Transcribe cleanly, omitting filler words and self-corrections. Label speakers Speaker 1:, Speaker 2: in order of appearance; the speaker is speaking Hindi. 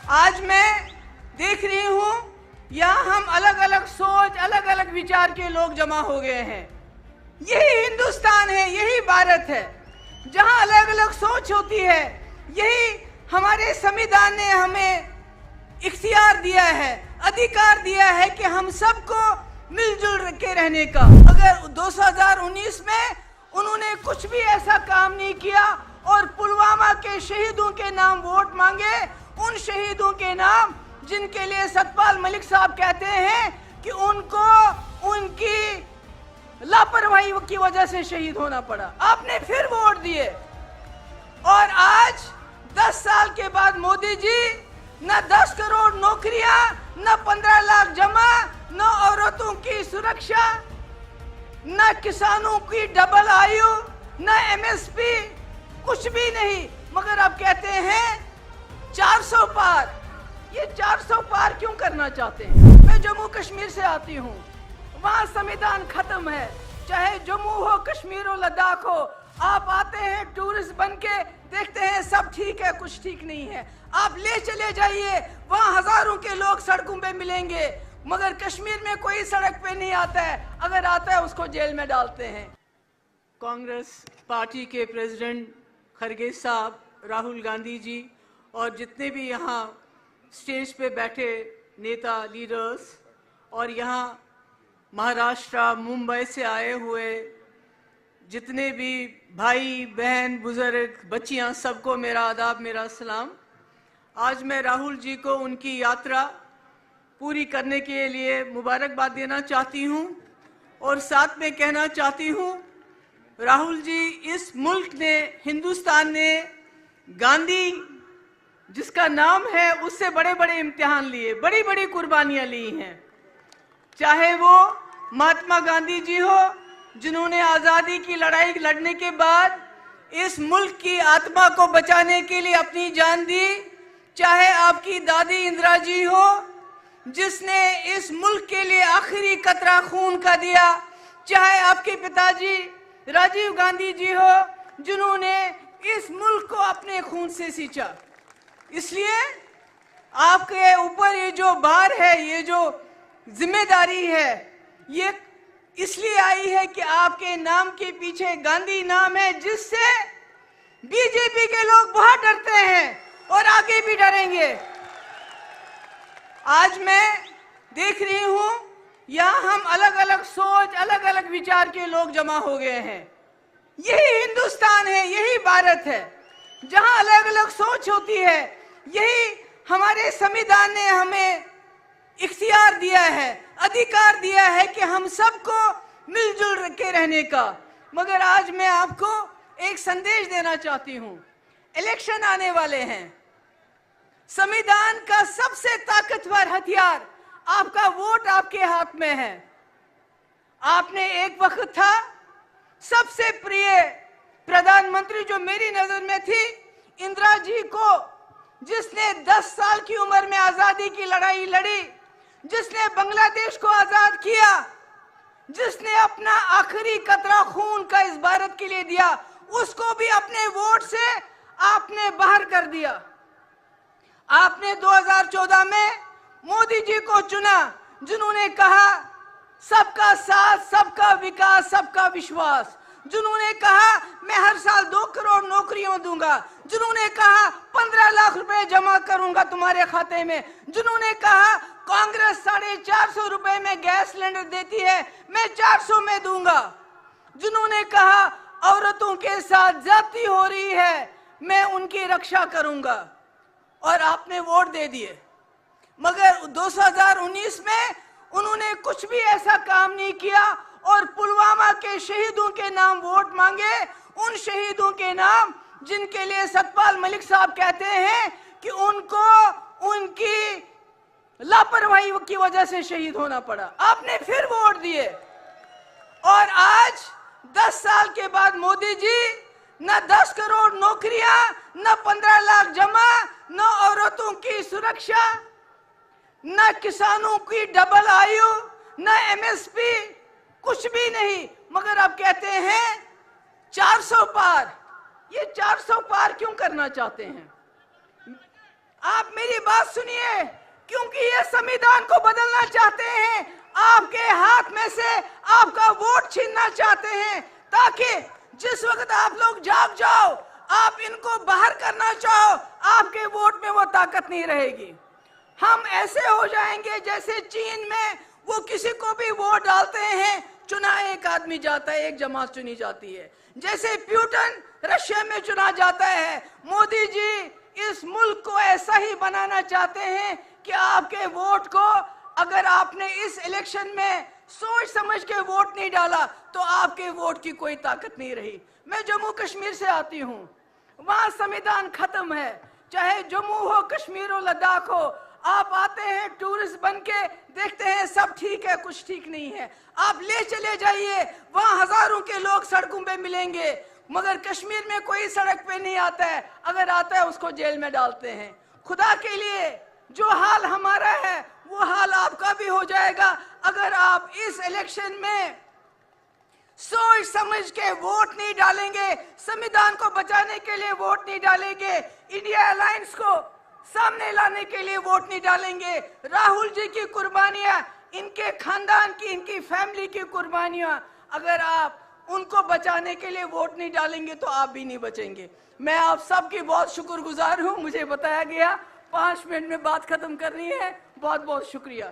Speaker 1: आज मैं देख रही हूं यहाँ हम अलग अलग सोच, अलग अलग विचार के लोग जमा हो गए हैं। यही हिंदुस्तान है, यही भारत है, जहां अलग अलग सोच होती है। यही हमारे संविधान ने हमें इख्तियार दिया है, अधिकार दिया है कि हम सबको मिलजुल के रहने का। अगर 2019 में उन्होंने कुछ भी ऐसा काम नहीं किया और पुलवामा के शहीदों के नाम वोट मांगे, उन शहीदों के नाम जिनके लिए सतपाल मलिक साहब कहते हैं कि उनको उनकी लापरवाही की वजह से शहीद होना पड़ा, आपने फिर वोट दिए। और आज 10 साल के बाद मोदी जी न 10 करोड़ नौकरियां, न 15 लाख जमा, न औरतों की सुरक्षा, न किसानों की डबल आयु, न एमएसपी, कुछ भी नहीं। मगर आप कहते हैं 400 पार। ये 400 पार क्यों करना चाहते हैं? मैं जम्मू कश्मीर से आती हूँ, वहाँ संविधान खत्म है। चाहे जम्मू हो, कश्मीर हो, लद्दाख हो, आप आते हैं टूरिस्ट बन के, देखते हैं सब ठीक है, कुछ ठीक नहीं है। आप ले चले जाइए, वहाँ हजारों के लोग सड़कों पे मिलेंगे, मगर कश्मीर में कोई सड़क पे नहीं आता है। अगर आता है उसको जेल में डालते हैं। कांग्रेस पार्टी के प्रेसिडेंट खरगे साहब, राहुल गांधी जी और जितने भी यहाँ स्टेज पे बैठे नेता, लीडर्स, और यहाँ महाराष्ट्र, मुंबई से आए हुए जितने भी भाई बहन, बुजुर्ग, बच्चियाँ, सबको मेरा आदाब, मेरा सलाम। आज मैं राहुल जी को उनकी यात्रा पूरी करने के लिए मुबारकबाद देना चाहती हूँ और साथ में कहना चाहती हूँ, राहुल जी, इस मुल्क ने, हिंदुस्तान ने गांधी जिसका नाम है उससे बड़े बड़े इम्तिहान लिए, बड़ी बड़ी कुर्बानियां ली हैं। चाहे वो महात्मा गांधी जी हो, जिन्होंने आज़ादी की लड़ाई लड़ने के बाद इस मुल्क की आत्मा को बचाने के लिए अपनी जान दी, चाहे आपकी दादी इंदिरा जी हो, जिसने इस मुल्क के लिए आखिरी कतरा खून का दिया, चाहे आपके पिताजी राजीव गांधी जी हो, जिन्होंने इस मुल्क को अपने खून से सींचा। इसलिए आपके ऊपर ये जो भार है, ये जो जिम्मेदारी है, ये इसलिए आई है कि आपके नाम के पीछे गांधी नाम है, जिससे बीजेपी के लोग बहुत डरते हैं और आगे भी डरेंगे। आज मैं देख रही हूं यहाँ हम अलग अलग सोच, अलग अलग विचार के लोग जमा हो गए हैं। यही हिंदुस्तान है, यही भारत है, जहां अलग अलग सोच होती है। यही हमारे संविधान ने हमें इख्तियार दिया है, अधिकार दिया है कि हम सबको मिलजुल के रहने का। मगर आज मैं आपको एक संदेश देना चाहती हूं। इलेक्शन आने वाले हैं, संविधान का सबसे ताकतवर हथियार आपका वोट आपके हाथ में है। आपने एक वक्त था सबसे प्रिय प्रधानमंत्री जो मेरी नजर में थी, इंदिरा जी को, जिसने 10 साल की उम्र में आजादी की लड़ाई लड़ी, जिसने बांग्लादेश को आजाद किया, जिसने अपना आखिरी कतरा खून का इस भारत के लिए दिया, उसको भी अपने वोट से आपने बाहर कर दिया। आपने 2014 में मोदी जी को चुना, जिन्होंने कहा सबका साथ, सबका विकास, सबका विश्वास, जिन्होंने कहा मैं हर साल 2 करोड़ नौकरियां दूंगा, जिन्होंने कहा 15 लाख रुपए जमा करूंगा तुम्हारे खाते में, जिन्होंने कहा कांग्रेस 450 रुपए में गैस सिलेंडर देती है, मैं 400 में दूंगा, जिन्होंने कहा औरतों के साथ ज्यादती हो रही है, मैं उनकी रक्षा करूंगा, और आपने वोट दे दिए। मगर 2019 में उन्होंने कुछ भी ऐसा काम नहीं किया और पुलवामा के शहीदों के नाम वोट मांगे, उन शहीदों के नाम जिनके लिए सतपाल मलिक साहब कहते हैं कि उनको उनकी लापरवाही की वजह से शहीद होना पड़ा, आपने फिर वोट दिए। और आज 10 साल के बाद मोदी जी न 10 करोड़ नौकरियां, न 15 लाख जमा, न औरतों की सुरक्षा, न किसानों की डबल आयु, न एमएसपी, कुछ भी नहीं। मगर आप कहते हैं 400 पार। ये 400 पार क्यों करना चाहते हैं? आप मेरी बात सुनिए, क्योंकि ये संविधान को बदलना चाहते हैं, आपके हाथ में से आपका वोट छीनना चाहते हैं, ताकि जिस वक्त आप लोग जाग जाओ, आप इनको बाहर करना चाहो, आपके वोट में वो ताकत नहीं रहेगी। हम ऐसे हो जाएंगे जैसे चीन में वो किसी को भी वोट डालते हैं, चुना एक आदमी जाता है, एक जमात चुनी जाती है। जैसे प्यूटन रशिया में चुना जाता है, मोदी जी इस मुल्क को ऐसा ही बनाना चाहते हैं कि आपके वोट को, अगर आपने इस इलेक्शन में सोच समझ के वोट नहीं डाला तो आपके वोट की कोई ताकत नहीं रही। मैं जम्मू कश्मीर से आती हूँ, वहां संविधान खत्म है, चाहे जम्मू हो, कश्मीर हो, लद्दाख हो। आप आते हैं टूरिस्ट बन के, देखते हैं सब ठीक है, कुछ ठीक नहीं है। आप ले चले जाइए, वहां हजारों के लोग सड़कों पे मिलेंगे, मगर कश्मीर में कोई सड़क पे नहीं आता है, अगर आता है उसको जेल में डालते हैं। खुदा के लिए जो हाल हमारा है वो हाल आपका भी हो जाएगा अगर आप इस इलेक्शन में सोच समझ के वोट नहीं डालेंगे, संविधान को बचाने के लिए वोट नहीं डालेंगे, इंडिया अलायंस को सामने लाने के लिए वोट नहीं डालेंगे। राहुल जी की कुर्बानियां, इनके खानदान की, इनकी फैमिली की कुर्बानियां, अगर आप उनको बचाने के लिए वोट नहीं डालेंगे तो आप भी नहीं बचेंगे। मैं आप सबकी बहुत शुक्रगुजार हूं। मुझे बताया गया 5 मिनट में बात खत्म करनी है। बहुत बहुत शुक्रिया।